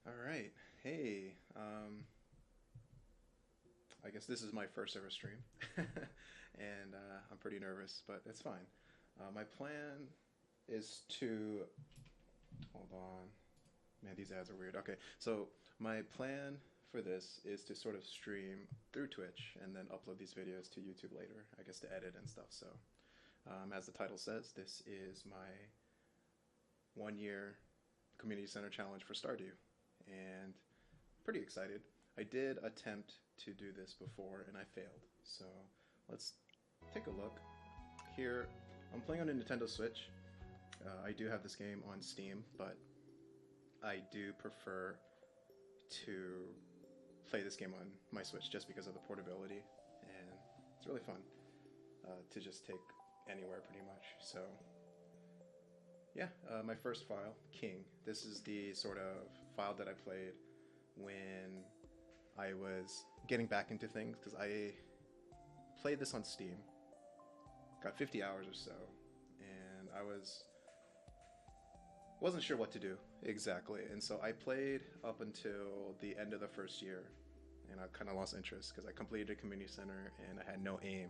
All right. Hey, I guess this is my first ever stream, and I'm pretty nervous, but it's fine. My plan is to hold on. Man, these ads are weird. Okay, so my plan for this is to sort of stream through Twitch and then upload these videos to YouTube later, I guess to edit and stuff. So, as the title says, this is my 1 year community center challenge for Stardew, and pretty excited. I did attempt to do this before and I failed. So let's take a look. Here, I'm playing on a Nintendo Switch. I do have this game on Steam, but I do prefer to play this game on my Switch just because of the portability, and it's really fun to just take anywhere pretty much. So yeah, my first file, King. This is the sort of file that I played when I was getting back into things because I played this on Steam, got 50 hours or so, and I wasn't sure what to do exactly, and so I played up until the end of the first year, and I kind of lost interest because I completed a community center and I had no aim.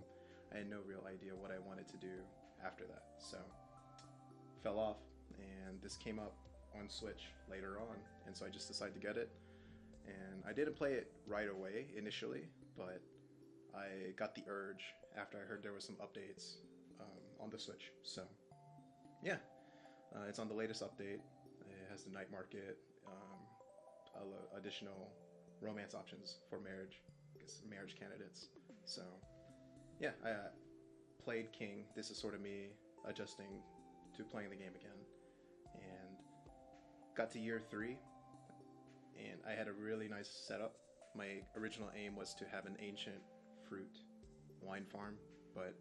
I had no real idea what I wanted to do after that, so fell off, and this came up on Switch later on, and so I just decided to get it. And I didn't play it right away initially, but I got the urge after I heard there was some updates on the Switch. So yeah, it's on the latest update. It has the night market, additional romance options for marriage, I guess marriage candidates. So yeah, I played King. This is sort of me adjusting to playing the game again, and got to year 3, and I had a really nice setup. My original aim was to have an ancient fruit wine farm, but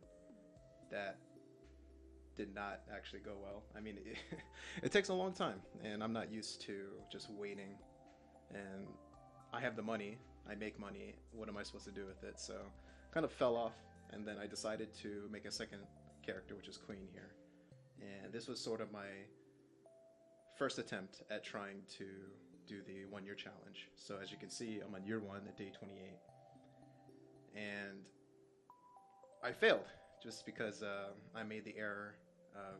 that did not actually go well. I mean, it takes a long time, and I'm not used to just waiting. And I have the money, I make money. What am I supposed to do with it? So, kind of fell off, and then I decided to make a second character, which is Queen here. And this was sort of my first attempt at trying to do the 1 year challenge. So as you can see, I'm on year 1 at day 28, and I failed just because I made the error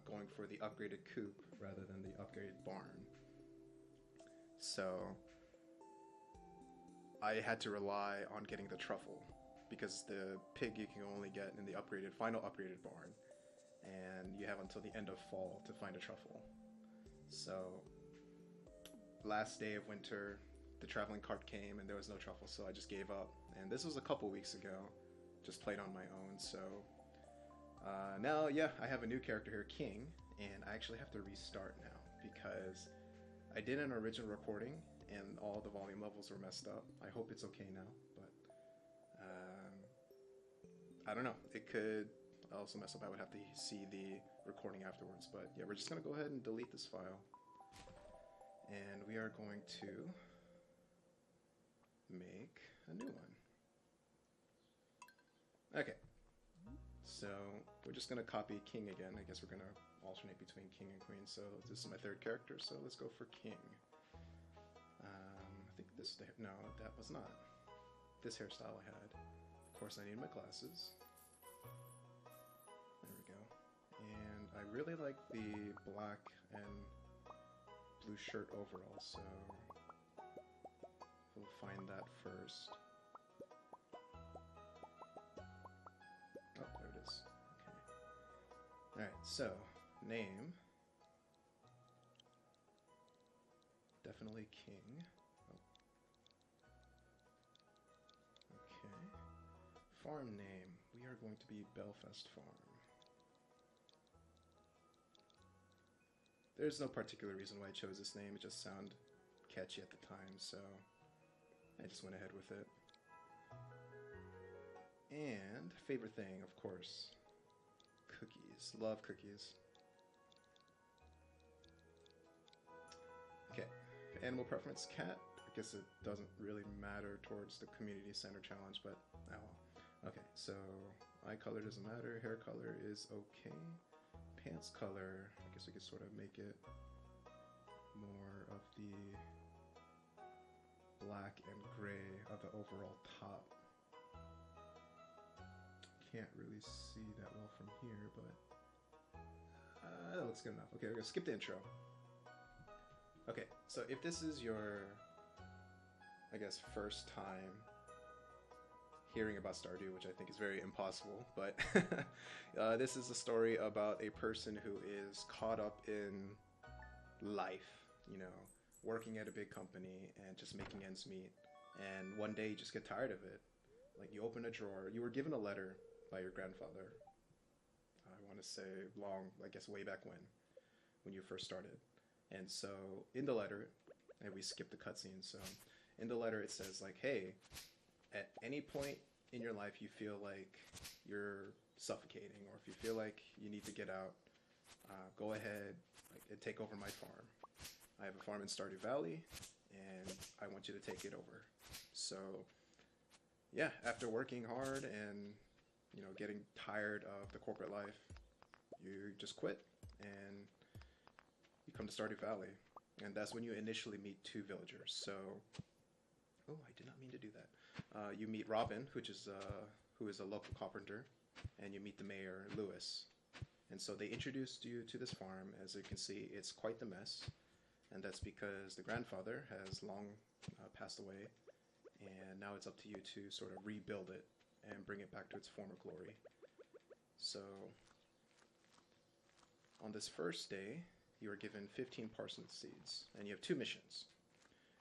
going for the upgraded coop rather than the upgraded barn. So I had to rely on getting the truffle because the pig you can only get in the final upgraded barn, and you have until the end of fall to find a truffle. So last day of winter, the traveling cart came and there was no truffle, so I just gave up. And this was a couple weeks ago, just played on my own. So now, yeah, I have a new character here, King, and I actually have to restart now because I did an original recording and all the volume levels were messed up. I hope it's okay now, but I don't know. It could also mess up. I would have to see the recording afterwards. But yeah, we're just gonna go ahead and delete this file, and we are going to make a new one. Okay, so we're just gonna copy King again. I guess we're gonna alternate between King and Queen. So this is my third character, so let's go for King. I think this, no, that was not. This hairstyle I had. Of course I need my glasses. There we go. And I really like the black and blue shirt overall, so we'll find that first. Oh, there it is. Okay. Alright, so, name. Definitely King. Oh. Okay. Farm name. We are going to be Belfast Farm. There's no particular reason why I chose this name, it just sounded catchy at the time, so I just went ahead with it. And favorite thing, of course, cookies. Love cookies. Okay, animal preference, cat. I guess it doesn't really matter towards the community center challenge, but oh well. Okay, so eye color doesn't matter, hair color is okay. Pants color, I guess we could sort of make it more of the black and gray of the overall top. Can't really see that well from here, but that looks good enough. Okay, we're gonna skip the intro. Okay, so if this is your, I guess, first time hearing about Stardew, which I think is very impossible, but this is a story about a person who is caught up in life, you know, working at a big company and just making ends meet. And one day you just get tired of it. Like you open a drawer, you were given a letter by your grandfather. I want to say long, I guess way back when you first started. And so in the letter, and we skip the cutscene, so in the letter it says like, hey, at any point in your life you feel like you're suffocating, or if you feel like you need to get out, go ahead and take over my farm. I have a farm in Stardew Valley, and I want you to take it over. So, yeah, after working hard and, you know, getting tired of the corporate life, you just quit, and you come to Stardew Valley. And that's when you initially meet two villagers. So, oh, I did not mean to do that. You meet Robin, who is a local carpenter, and you meet the mayor, Lewis. And so they introduced you to this farm. As you can see, it's quite the mess. And that's because the grandfather has long passed away, and now it's up to you to sort of rebuild it and bring it back to its former glory. So, on this first day, you are given 15 parsnip seeds, and you have two missions.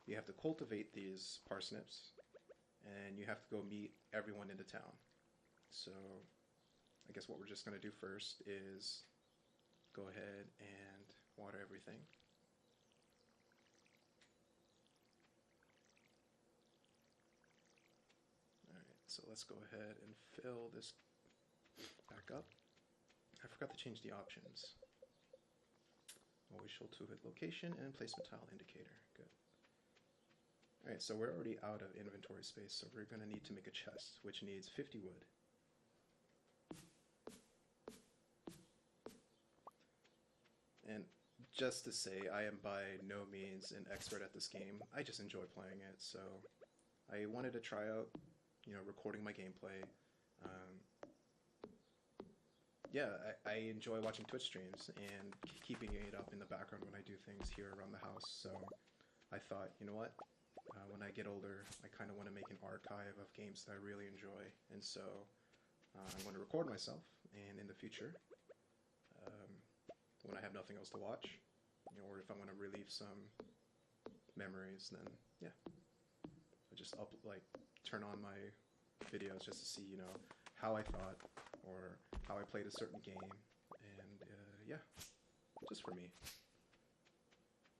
You have to cultivate these parsnips, and you have to go meet everyone in the town. So, I guess what we're just going to do first is go ahead and water everything. So let's go ahead and fill this back up. I forgot to change the options. Always show to-hit location and placement tile indicator. Good. Alright, so we're already out of inventory space, so we're going to need to make a chest, which needs 50 wood. And just to say, I am by no means an expert at this game. I just enjoy playing it, so I wanted to try out, you know, recording my gameplay. Yeah, I enjoy watching Twitch streams and keeping it up in the background when I do things here around the house. So I thought, you know what, when I get older, I kind of want to make an archive of games that I really enjoy. And so I'm going to record myself, and in the future, when I have nothing else to watch, you know, or if I want to relieve some memories, then yeah, I just turn on my videos just to see, you know, how I thought or how I played a certain game, and yeah, just for me.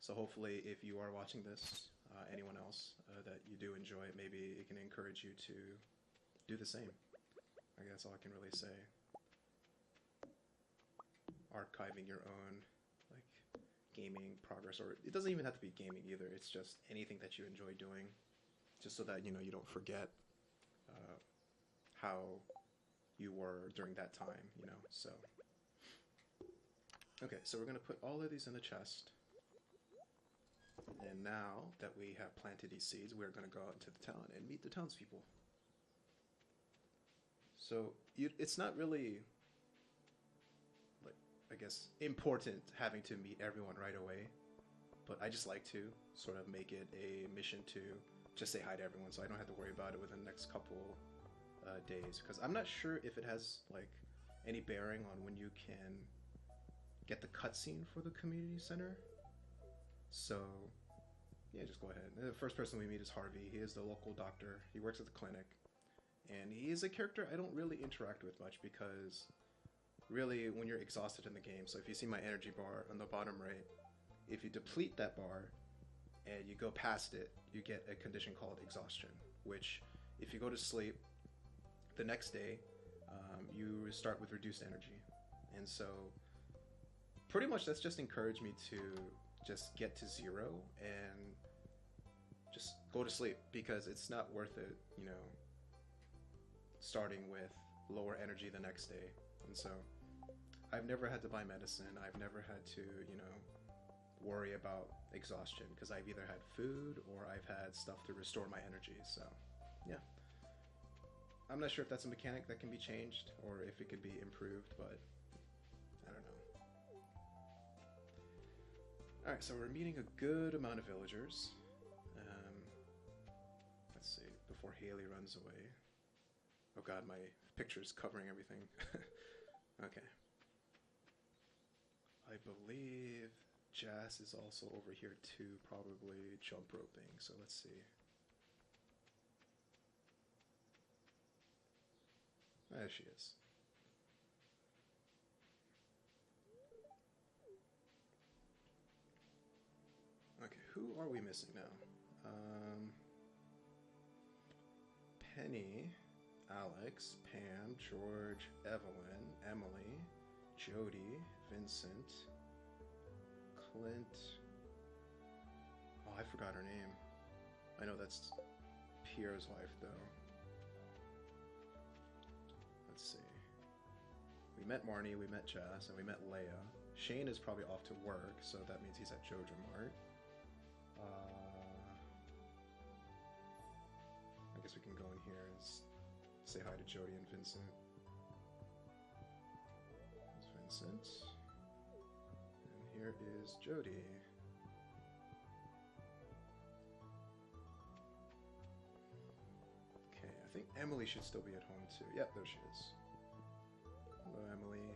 So hopefully if you are watching this, anyone else that you do enjoy it, maybe it can encourage you to do the same. I guess all I can really say. Archiving your own like gaming progress, or it doesn't even have to be gaming either, it's just anything that you enjoy doing, just so that, you know, you don't forget how you were during that time, you know. So okay, so we're going to put all of these in the chest, and now that we have planted these seeds, we're going to go out into the town and meet the townspeople. So it's not really, like, I guess, important having to meet everyone right away, but I just like to sort of make it a mission to just say hi to everyone, so I don't have to worry about it within the next couple days, because I'm not sure if it has like any bearing on when you can get the cutscene for the community center. So yeah, just go ahead. The first person we meet is Harvey. He is the local doctor. He works at the clinic, and he is a character I don't really interact with much, because really when you're exhausted in the game, so if you see my energy bar on the bottom right, if you deplete that bar and you go past it, you get a condition called exhaustion, which if you go to sleep the next day, you start with reduced energy. And so pretty much that's just encouraged me to just get to 0 and just go to sleep, because it's not worth it, you know, starting with lower energy the next day. And so I've never had to buy medicine. I've never had to, you know, worry about exhaustion because I've either had food or I've had stuff to restore my energy. So, yeah. I'm not sure if that's a mechanic that can be changed or if it could be improved, but I don't know. Alright, so we're meeting a good amount of villagers. Let's see, before Haley runs away. Oh god, my picture's covering everything. Okay. I believe Jas is also over here too, probably jump roping, so let's see. There she is. Okay, who are we missing now? Penny, Alex, Pam, George, Evelyn, Emily, Jody, Vincent, Clint. Oh, I forgot her name. I know that's Pierre's wife, though. Let's see. We met Marnie, we met Jas, and we met Leia. Shane is probably off to work, so that means he's at Jojo Mart. I guess we can go in here and say hi to Jody and Vincent. There's Vincent. And here is Jody. Okay, I think Emily should still be at home too. Yep, there she is. Hello, Emily.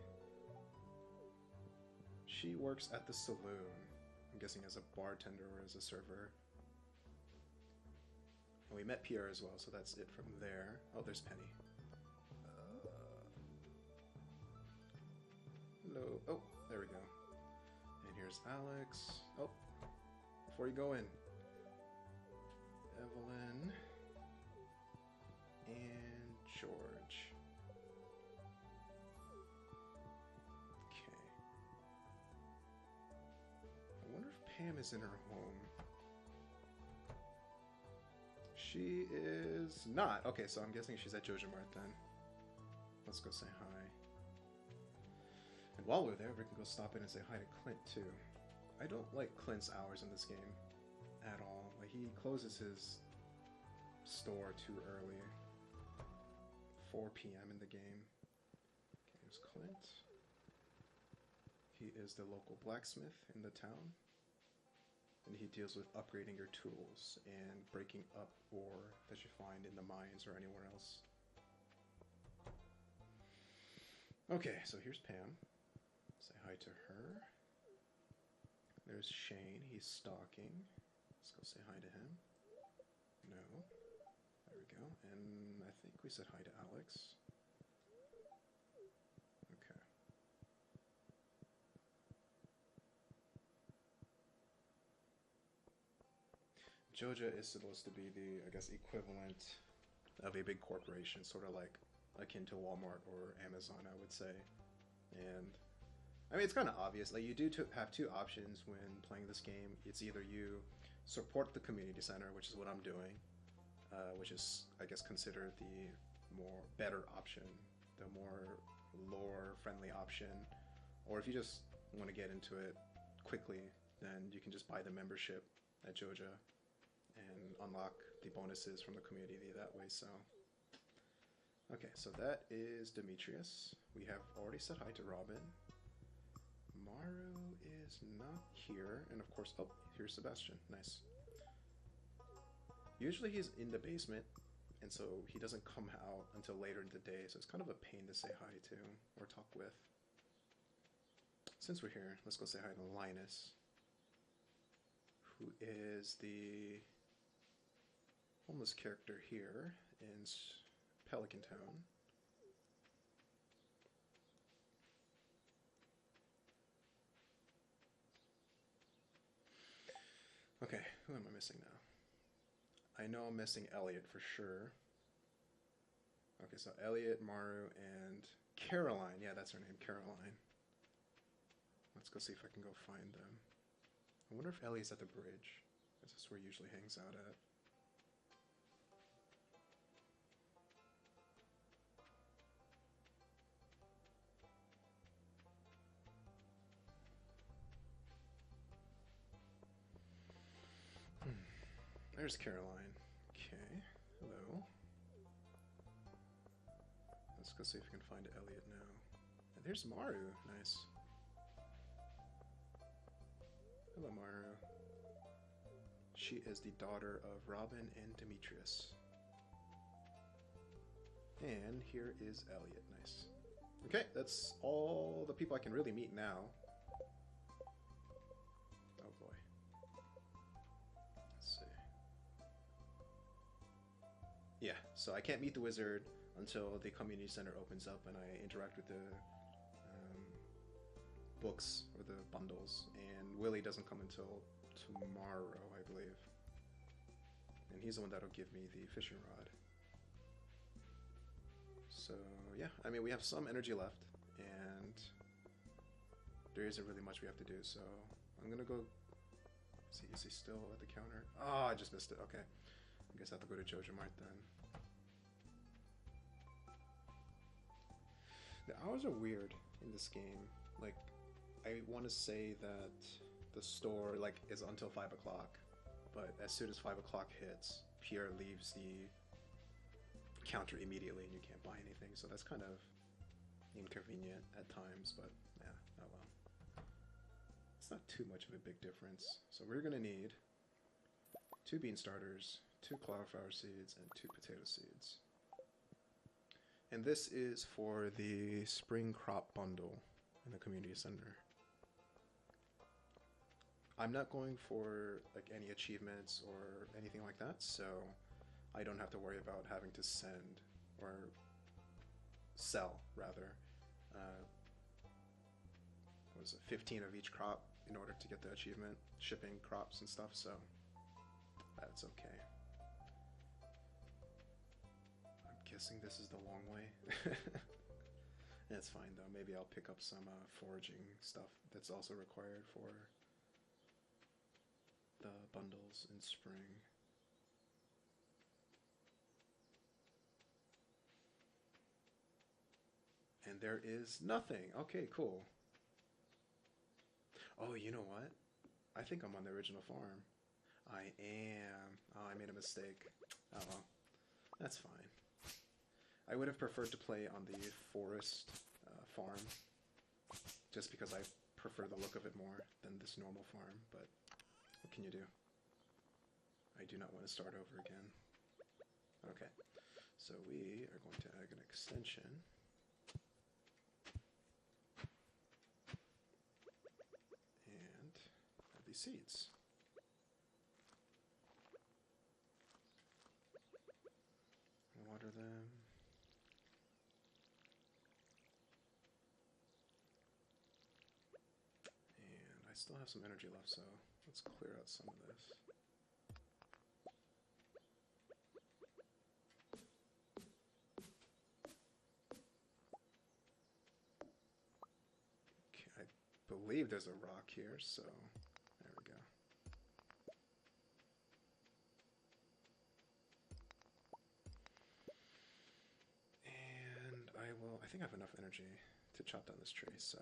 She works at the saloon. I'm guessing as a bartender or as a server. And we met Pierre as well, so that's it from there. Oh, there's Penny. Hello. Oh, there we go. And here's Alex. Oh, before you go in. Evelyn. And George. Okay. I wonder if Pam is in her home. She is not. Okay, so I'm guessing she's at Jojo Mart then. Let's go say hi. And while we're there, we can go stop in and say hi to Clint too. I don't like Clint's hours in this game at all. Like, he closes his store too early. 4 p.m. in the game. Okay, here's Clint. He is the local blacksmith in the town. And he deals with upgrading your tools and breaking up ore that you find in the mines or anywhere else. Okay, so here's Pam. Say hi to her. There's Shane. He's stalking. Let's go say hi to him. No. There we go. And I think we said hi to Alex. Okay. Joja is supposed to be the, I guess, equivalent of a big corporation, sort of like akin to Walmart or Amazon, I would say. And I mean, it's kind of obvious. Like, you do have two options when playing this game. It's either you support the community center, which is what I'm doing, which is, I guess, considered the more better option, the more lore-friendly option. Or if you just want to get into it quickly, then you can just buy the membership at Joja and unlock the bonuses from the community that way. So, okay, so that is Demetrius. We have already said hi to Robin. Maru is not here, and of course, oh, here's Sebastian. Nice. Usually he's in the basement, and so he doesn't come out until later in the day, so it's kind of a pain to say hi to or talk with. Since we're here, let's go say hi to Linus, who is the homeless character here in Pelican Town. Okay, who am I missing now? I know I'm missing Elliot for sure. Okay, so Elliot, Maru, and Caroline. Yeah, that's her name, Caroline. Let's go see if I can go find them. I wonder if Ellie's at the bridge. This is where he usually hangs out at. There's Caroline. Okay, hello. Let's go see if we can find Elliot now. And there's Maru. Nice. Hello, Maru. She is the daughter of Robin and Demetrius. And here is Elliot. Nice. Okay, that's all the people I can really meet now. Oh boy. Let's see. Yeah, so I can't meet the wizard until the community center opens up and I interact with the books or the bundles. And Willie doesn't come until tomorrow, I believe. And he's the one that'll give me the fishing rod. So yeah, I mean we have some energy left, and there isn't really much we have to do. So I'm gonna go. Is he still at the counter? Oh, I just missed it. Okay, I guess I have to go to Jojo Mart then. The hours are weird in this game. Like, I want to say that the store like is until 5 o'clock, but as soon as 5 o'clock hits, Pierre leaves the counter immediately and you can't buy anything, so that's kind of inconvenient at times, but yeah, oh well. It's not too much of a big difference. So we're gonna need 2 bean starters, 2 cauliflower seeds, and 2 potato seeds. And this is for the spring crop bundle in the community center. I'm not going for like any achievements or anything like that, so I don't have to worry about having to send or sell, rather, what is it, 15 of each crop in order to get the achievement, shipping crops and stuff, so that's okay. I'm guessing this is the long way. It's fine though, maybe I'll pick up some foraging stuff that's also required for the bundles in spring. And there is nothing. Okay, cool. Oh, you know what? I think I'm on the original farm. I am. Oh, I made a mistake. Oh well. That's fine. I would have preferred to play on the forest farm, just because I prefer the look of it more than this normal farm, but what can you do? I do not want to start over again. Okay, so we are going to add an extension. And add these seeds. Water them. And I still have some energy left, so let's clear out some of this. Okay, I believe there's a rock here, so there we go. And I think I have enough energy to chop down this tree, so.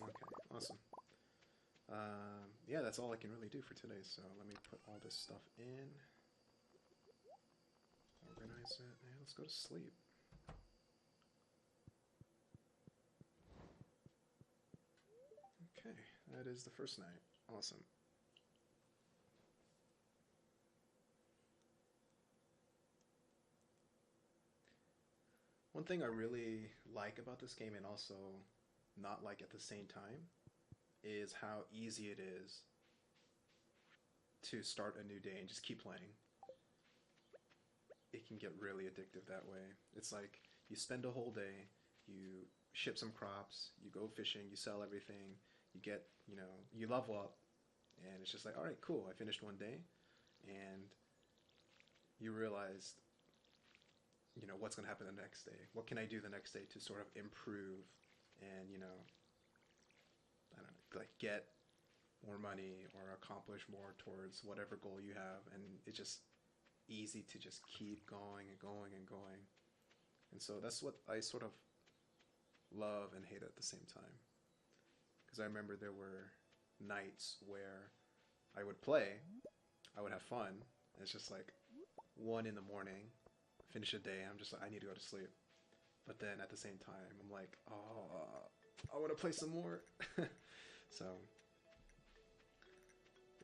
Okay, awesome. Yeah, that's all I can really do for today, so let me put all this stuff in. Organize it, and let's go to sleep. Okay, that is the first night. Awesome. One thing I really like about this game, and also not like at the same time, is how easy it is to start a new day and just keep playing. It can get really addictive that way. It's like you spend a whole day, you ship some crops, you go fishing, you sell everything, you get, you level up, and it's just like, all right, cool, I finished one day, and you realize, what's going to happen the next day? What can I do the next day to sort of improve and, I don't know, like get more money or accomplish more towards whatever goal you have, and it's just easy to just keep going and going and going. And so that's what I sort of love and hate at the same time. Because I remember there were nights where I would play, I would have fun, and it's just like 1 in the morning, finish a day, and I'm just like, I need to go to sleep. But then at the same time, I'm like, oh, I want to play some more. So,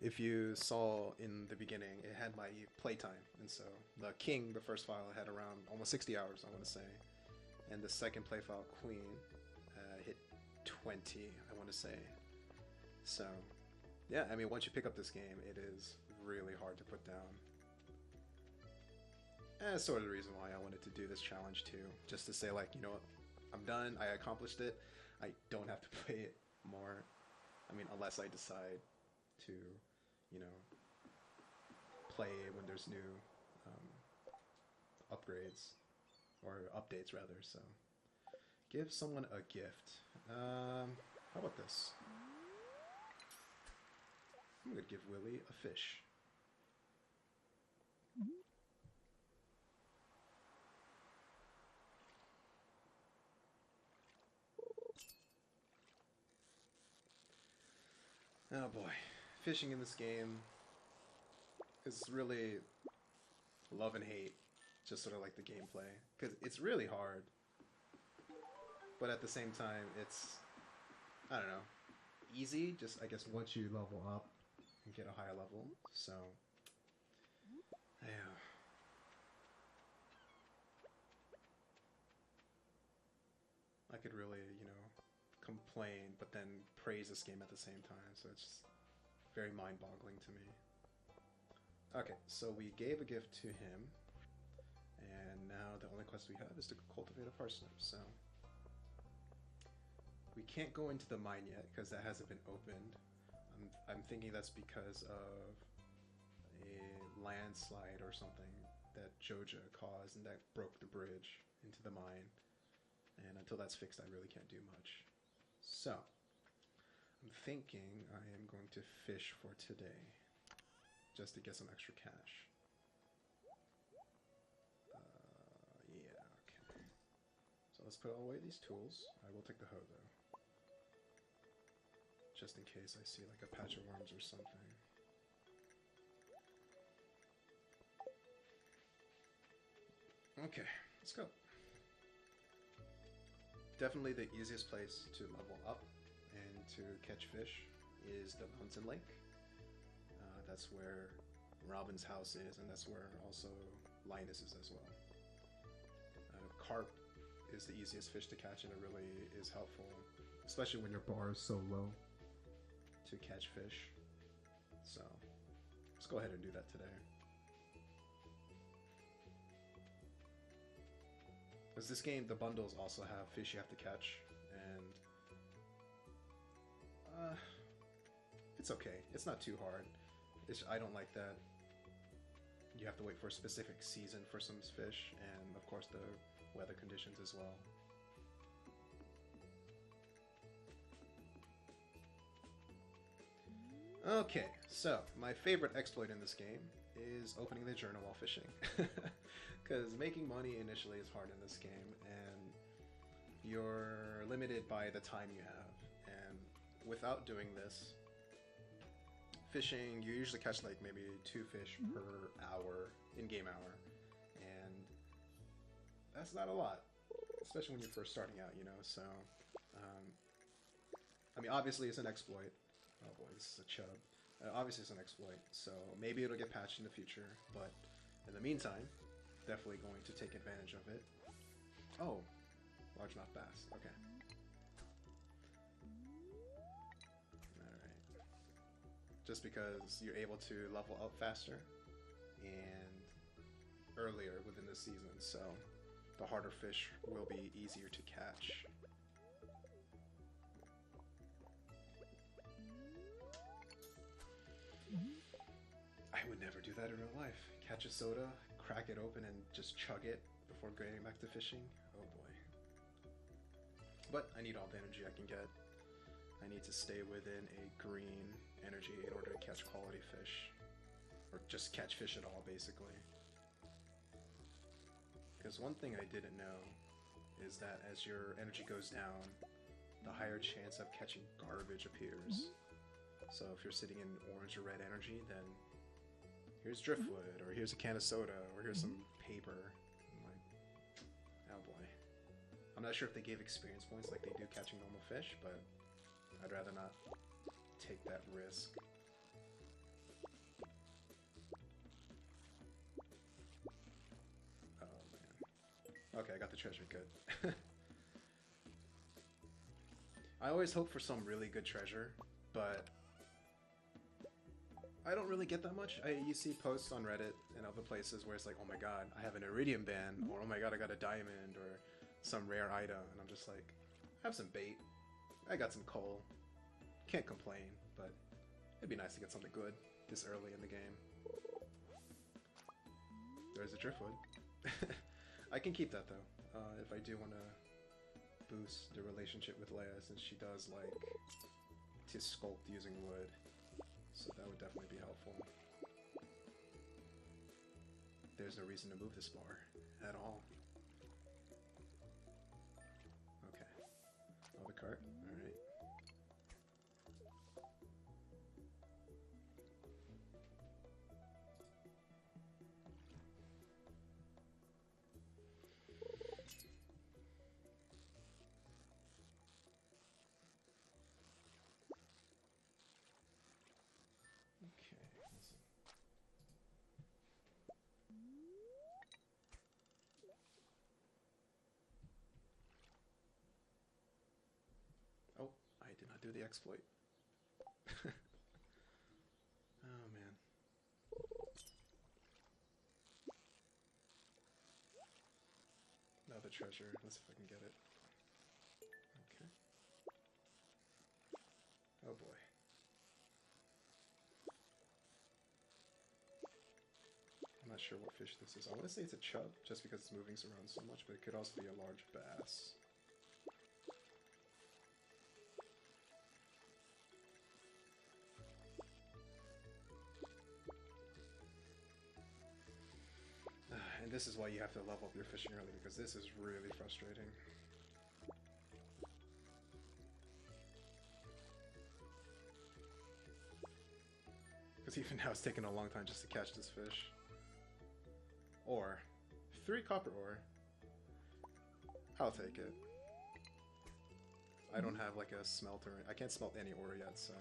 if you saw in the beginning, it had my playtime. And so, the King, the first file, had around almost 60 hours, I want to say. And the second play file, Queen, hit 20, I want to say. So, yeah, I mean, once you pick up this game, it is really hard to put down. And that's sort of the reason why I wanted to do this challenge too. Just to say, like, you know what, I'm done, I accomplished it, I don't have to play it more. I mean, unless I decide to, you know, play when there's new upgrades, or updates rather, so. Give someone a gift. How about this? I'm gonna give Willie a fish. Oh boy, fishing in this game is really love and hate, just sort of like the gameplay, because it's really hard, but at the same time it's, I don't know, easy, just I guess once you level up and get a higher level, so, yeah. I could really, you know, complain, but then praise this game at the same time, so it's just very mind-boggling to me. Okay, so we gave a gift to him, and now the only quest we have is to cultivate a parsnip, so... We can't go into the mine yet, because that hasn't been opened. I'm thinking that's because of a landslide or something that Joja caused, and that broke the bridge into the mine. And until that's fixed, I really can't do much. So, I'm thinking I am going to fish for today, just to get some extra cash. Yeah, okay. So let's put away these tools. I will take the hoe, though. Just in case I see like a patch of worms or something. Okay, let's go. Definitely the easiest place to level up and to catch fish is the mountain lake. That's where Robin's house is, and that's where also Linus is as well. Carp is the easiest fish to catch, and it really is helpful, especially when your bar is so low, to catch fish. So let's go ahead and do that today. Because this game, the bundles also have fish you have to catch, and it's okay. It's not too hard. I don't like that you have to wait for a specific season for some fish, and of course the weather conditions as well. Okay, so my favorite exploit in this game is opening the journal while fishing. Because making money initially is hard in this game, and you're limited by the time you have. And without doing this, fishing, you usually catch like maybe 2 fish per hour, in-game hour. And that's not a lot, especially when you're first starting out, you know, so... I mean, obviously it's an exploit. Oh boy, this is a chub. Obviously it's an exploit, so maybe it'll get patched in the future, but in the meantime, definitely going to take advantage of it. Oh, largemouth bass, okay. Alright. Just because you're able to level up faster and earlier within the season, so the harder fish will be easier to catch. I would never do that in real life. Catch a soda, crack it open, and just chug it before getting back to fishing. Oh boy. But I need all the energy I can get. I need to stay within a green energy in order to catch quality fish. Or just catch fish at all, basically. Because one thing I didn't know is that as your energy goes down, the higher chance of catching garbage appears. So if you're sitting in orange or red energy, then here's driftwood, or here's a can of soda, or here's some paper. I'm like, oh boy. I'm not sure if they gave experience points like they do catching normal fish, but I'd rather not take that risk. Oh man. Okay, I got the treasure, good. I always hope for some really good treasure, but I don't really get that much. You see posts on Reddit and other places where it's like, oh my god, I have an iridium band, or oh my god, I got a diamond, or some rare item, and I'm just like, I have some bait, I got some coal, can't complain, but it'd be nice to get something good this early in the game. There's a driftwood. I can keep that though, if I do want to boost the relationship with Leia, since she does like to sculpt using wood, so that would definitely be helpful. There's no reason to move this bar at all. Okay. Oh, the cart? Alright. Oh, I did not do the exploit. Oh man. Another treasure. Let's see if I can get it. Okay. Oh boy. I'm not sure what fish this is. I want to say it's a chub, just because it's moving around so much, but it could also be a large bass. And this is why you have to level up your fishing early, because this is really frustrating. Because even now it's taking a long time just to catch this fish. Ore. 3 copper ore. I'll take it. I don't have like a smelter. I can't smelt any ore yet, so...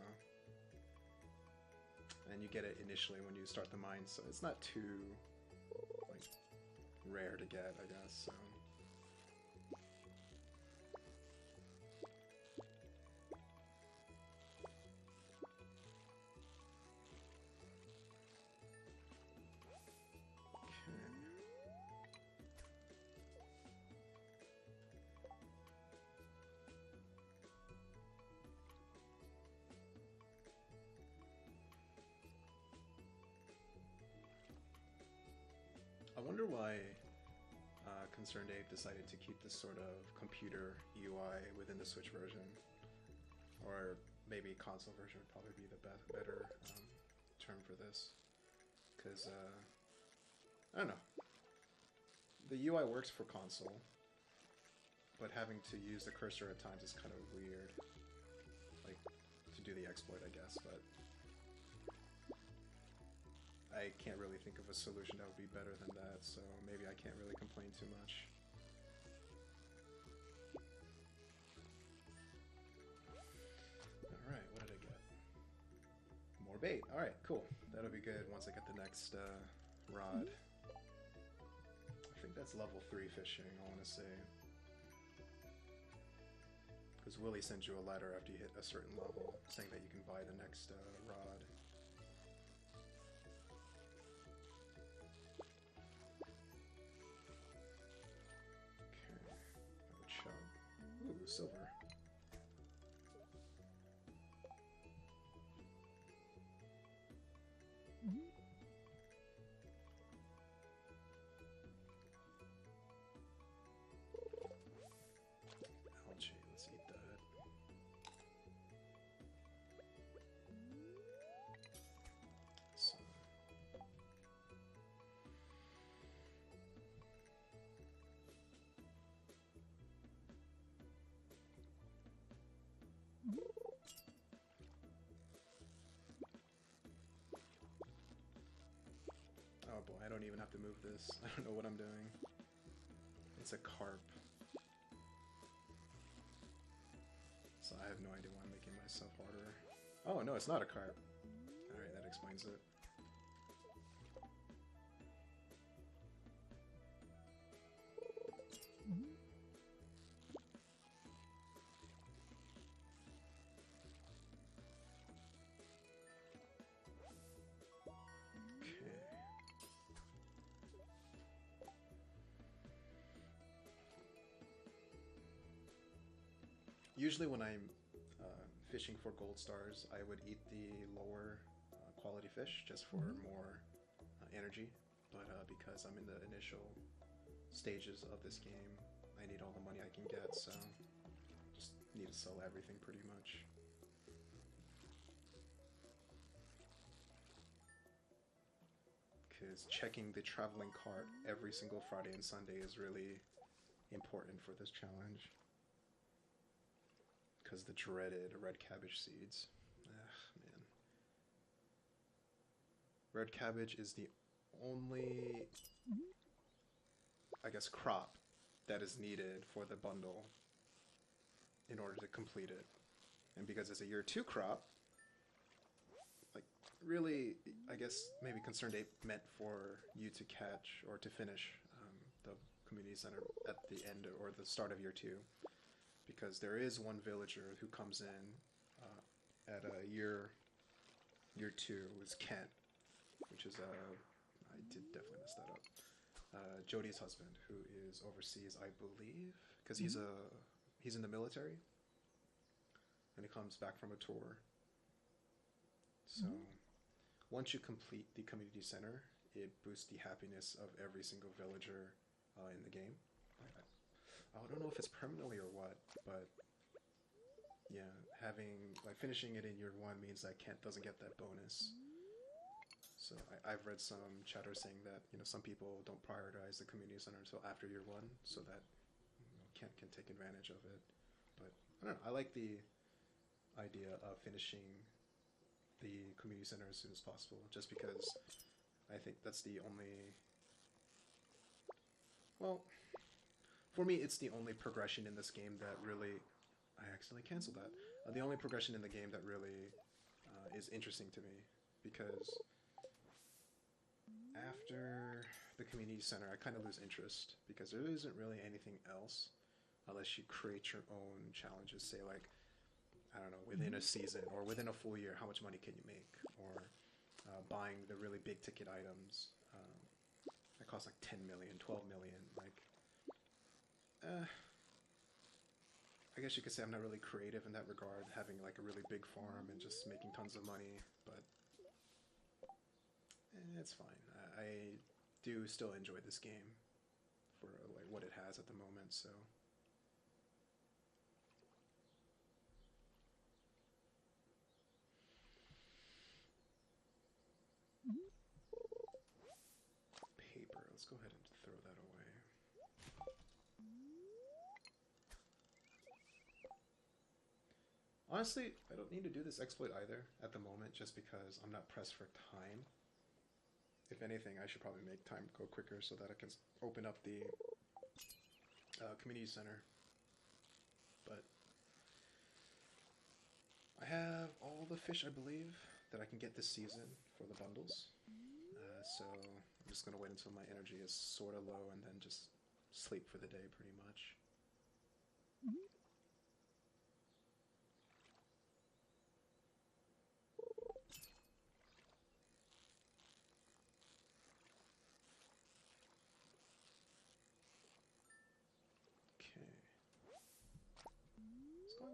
And you get it initially when you start the mine, so it's not too... like, rare to get, I guess, so... I wonder why Concerned Ape decided to keep this sort of computer UI within the Switch version. Or maybe console version would probably be the better term for this. Because, I don't know. The UI works for console, but having to use the cursor at times is kind of weird. Like, to do the exploit, I guess, but... I can't really think of a solution that would be better than that, so maybe I can't really complain too much. Alright, what did I get? More bait. Alright, cool. That'll be good once I get the next rod. I think that's level 3 fishing, I want to say. Because Willie sends you a letter after you hit a certain level, saying that you can buy the next rod. Ooh, silver. Algae, let's eat that. So. don't even have to move this. I don't know what I'm doing. It's a carp. So I have no idea why I'm making myself harder. Oh, no, it's not a carp. Alright, that explains it. Usually when I'm fishing for gold stars, I would eat the lower quality fish just for more energy. But because I'm in the initial stages of this game, I need all the money I can get, so just need to sell everything pretty much. Because checking the traveling cart every single Friday and Sunday is really important for this challenge. Because the dreaded red cabbage seeds. Ugh, man. Red cabbage is the only, I guess, crop that is needed for the bundle in order to complete it. And because it's a year 2 crop, like, really, I guess maybe Concerned Ape meant for you to catch or to finish the community center at the end or the start of year 2. Because there is one villager who comes in at year 2, is Kent, which is I did definitely mess that up. Jody's husband, who is overseas, I believe, because he's in the military, and he comes back from a tour. So once you complete the community center, it boosts the happiness of every single villager in the game. I don't know if it's permanently or what, but yeah, finishing it in year 1 means that Kent doesn't get that bonus. So I've read some chatter saying that some people don't prioritize the community center until after year 1, so that Kent can take advantage of it. But I don't know. I like the idea of finishing the community center as soon as possible, just because I think that's the only. Well. For me, it's the only progression in this game that really... I accidentally canceled that. The only progression in the game that really is interesting to me. Because after the community center, I kind of lose interest. Because there isn't really anything else. Unless you create your own challenges. Say like, I don't know, within a season or within a full year, how much money can you make? Or buying the really big ticket items that cost like 10 million, 12 million. Like... I guess you could say I'm not really creative in that regard, having like a really big farm and just making tons of money, but it's fine. I do still enjoy this game for like what it has at the moment, so. Paper, let's go ahead and throw that away. Honestly, I don't need to do this exploit either at the moment, just because I'm not pressed for time. If anything, I should probably make time go quicker so that I can open up the community center. But I have all the fish, I believe, that I can get this season for the bundles. So I'm just going to wait until my energy is sort of low and then just sleep for the day pretty much.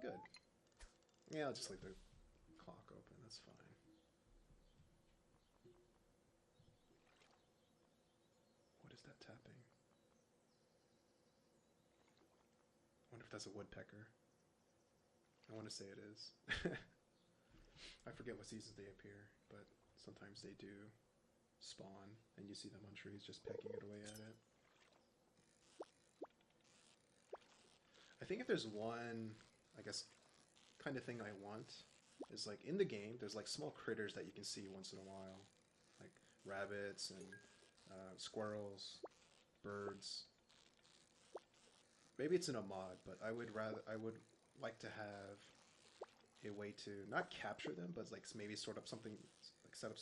Good. Yeah, I'll just leave the clock open, that's fine. What is that tapping? I wonder if that's a woodpecker. I want to say it is. I forget what seasons they appear, but sometimes they do spawn, and you see them on trees just pecking it away at it. I think if there's one, I guess, kind of thing I want is like in the game there's like small critters that you can see once in a while, like rabbits and squirrels, birds. Maybe it's in a mod, but I would like to have a way to not capture them, but like maybe sort of something like set up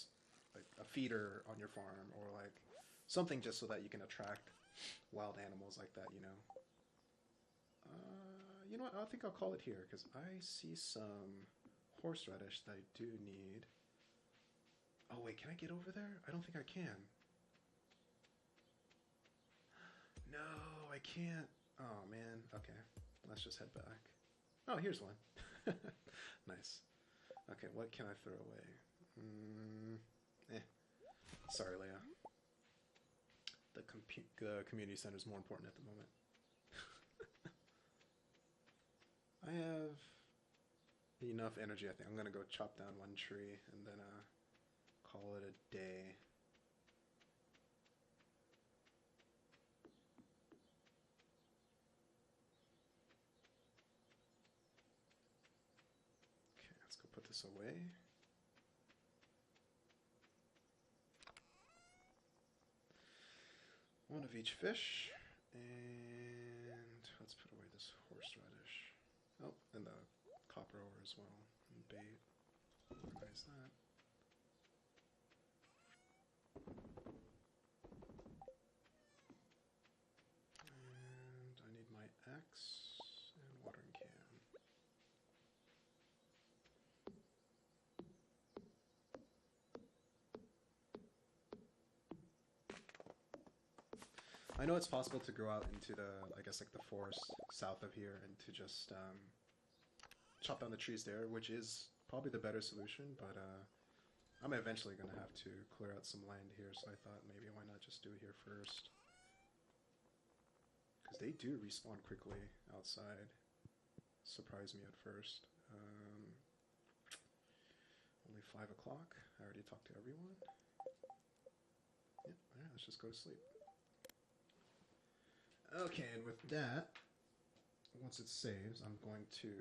like a feeder on your farm or like something just so that you can attract wild animals like that. You know what? I think I'll call it here because I see some horseradish that I do need. Oh wait, can I get over there? I don't think I can. No, I can't. Oh man. Okay, let's just head back. Oh, here's one. Nice. Okay, what can I throw away? Sorry, Leia. The community center is more important at the moment. I have enough energy, I think. I'm gonna go chop down one tree and then call it a day. Okay, let's go put this away. One of each fish, and let's put away this horseradish. Oh, and the copper ore as well, and bait. Organize that. And I need my axe and watering can. I know it's possible to go out into the, I guess, like the forest south of here and to just chop down the trees there, which is probably the better solution, but I'm eventually going to have to clear out some land here, so I thought maybe why not just do it here first. Because they do respawn quickly outside. Surprised me at first. Only 5 o'clock. I already talked to everyone. Yeah, alright, let's just go to sleep. Okay, and with that, once it saves, I'm going to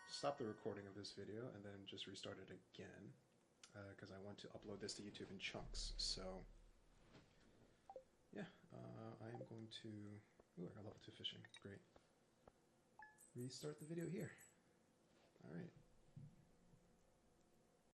stop the recording of this video and then just restart it again because I want to upload this to YouTube in chunks. So, yeah, I am going to... Ooh, I got level 2 fishing. Great. Restart the video here. Alright.